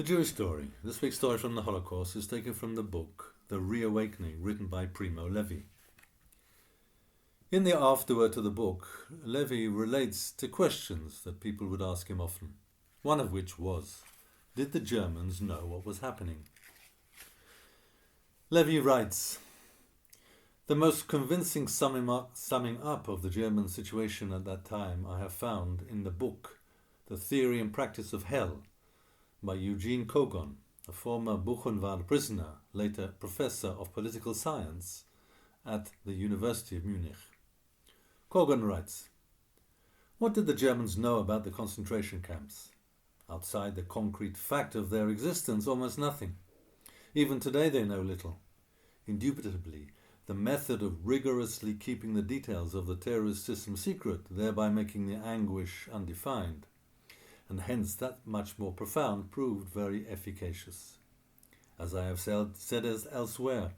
The Jewish story. This week's story from the Holocaust is taken from the book The Reawakening, written by Primo Levi. In the afterword to the book, Levi relates to questions that people would ask him often, one of which was, did the Germans know what was happening? Levi writes, the most convincing summing up of the German situation at that time I have found in the book The Theory and Practice of Hell by Eugene Kogon, a former Buchenwald prisoner, later professor of political science at the University of Munich. Kogon writes, what did the Germans know about the concentration camps? Outside the concrete fact of their existence, almost nothing. Even today they know little. Indubitably, the method of rigorously keeping the details of the terrorist system secret, thereby making the anguish undefined, and hence that much more profound, proved very efficacious. As I have said elsewhere,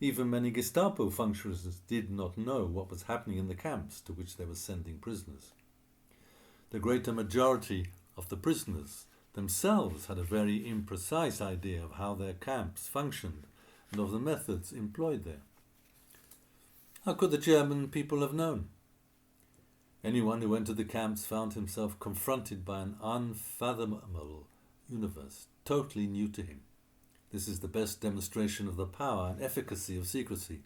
even many Gestapo functionaries did not know what was happening in the camps to which they were sending prisoners. The greater majority of the prisoners themselves had a very imprecise idea of how their camps functioned and of the methods employed there. How could the German people have known? Anyone who entered the camps found himself confronted by an unfathomable universe, totally new to him. This is the best demonstration of the power and efficacy of secrecy.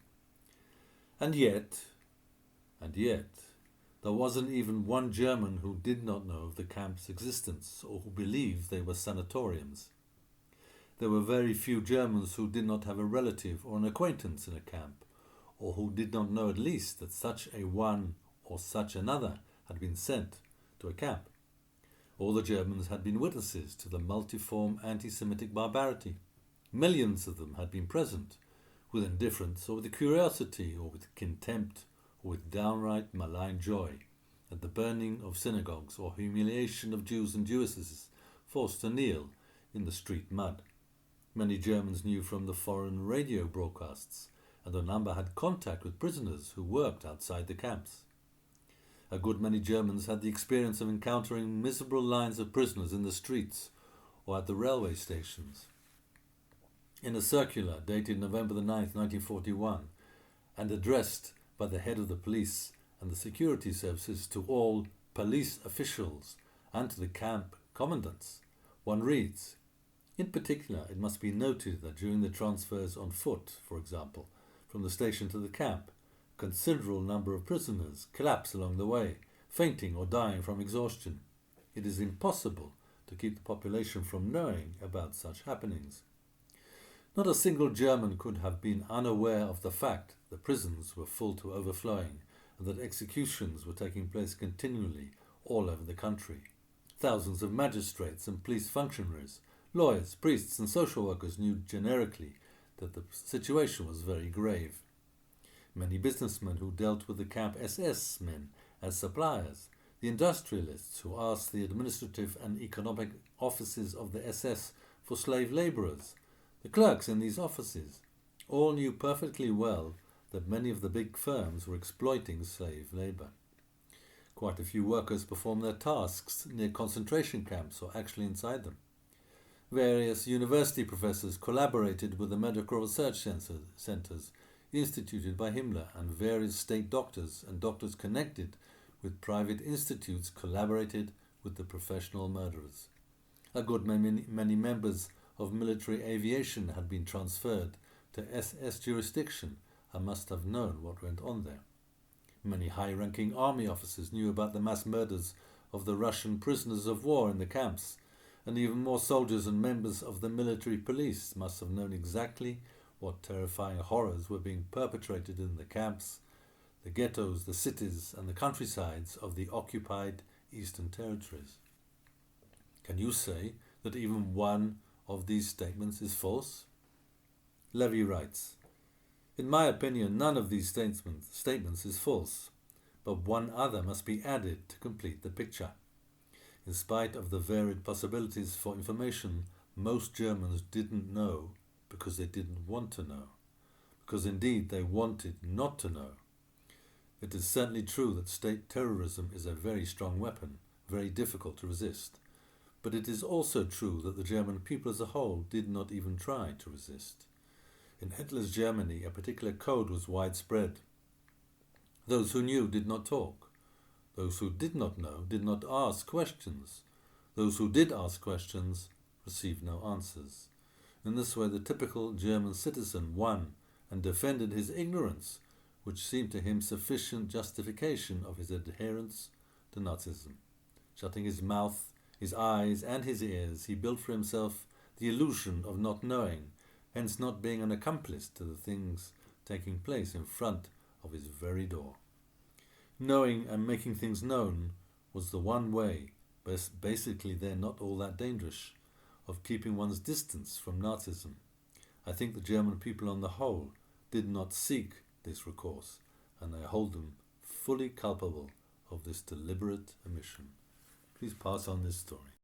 And yet, there wasn't even one German who did not know of the camp's existence or who believed they were sanatoriums. There were very few Germans who did not have a relative or an acquaintance in a camp, or who did not know at least that such a one or such another had been sent to a camp. All the Germans had been witnesses to the multiform anti-Semitic barbarity. Millions of them had been present, with indifference or with curiosity or with contempt or with downright malign joy, at the burning of synagogues or humiliation of Jews and Jewesses forced to kneel in the street mud. Many Germans knew from the foreign radio broadcasts, and a number had contact with prisoners who worked outside the camps. A good many Germans had the experience of encountering miserable lines of prisoners in the streets or at the railway stations. In a circular dated November the 9th, 1941, and addressed by the head of the police and the security services to all police officials and to the camp commandants, one reads, in particular, it must be noted that during the transfers on foot, for example, from the station to the camp, a considerable number of prisoners collapse along the way, fainting or dying from exhaustion. It is impossible to keep the population from knowing about such happenings. Not a single German could have been unaware of the fact that prisons were full to overflowing and that executions were taking place continually all over the country. Thousands of magistrates and police functionaries, lawyers, priests and social workers knew generically that the situation was very grave. Many businessmen who dealt with the camp SS men as suppliers, the industrialists who asked the administrative and economic offices of the SS for slave labourers, the clerks in these offices, all knew perfectly well that many of the big firms were exploiting slave labour. Quite a few workers performed their tasks near concentration camps or actually inside them. Various university professors collaborated with the medical research centres instituted by Himmler, and various state doctors and doctors connected with private institutes collaborated with the professional murderers. A good many members of military aviation had been transferred to SS jurisdiction and must have known what went on there. Many high-ranking army officers knew about the mass murders of the Russian prisoners of war in the camps, and even more soldiers and members of the military police must have known exactly what terrifying horrors were being perpetrated in the camps, the ghettos, the cities and the countrysides of the occupied Eastern Territories. Can you say that even one of these statements is false? Levi writes, in my opinion, none of these statements is false, but one other must be added to complete the picture. In spite of the varied possibilities for information, most Germans didn't know because they didn't want to know, because indeed they wanted not to know. It is certainly true that state terrorism is a very strong weapon, very difficult to resist, But it is also true that the German people as a whole did not even try to resist. In Hitler's Germany, a particular code was widespread. Those who knew did not talk. Those who did not know did not ask questions. Those who did ask questions received no answers. In this way, the typical German citizen won and defended his ignorance, which seemed to him sufficient justification of his adherence to Nazism. Shutting his mouth, his eyes, and his ears, he built for himself the illusion of not knowing, hence not being an accomplice to the things taking place in front of his very door. Knowing and making things known was the one way, basically they're not all that dangerous, of keeping one's distance from Nazism. I think the German people on the whole did not seek this recourse, and I hold them fully culpable of this deliberate omission. Please pass on this story.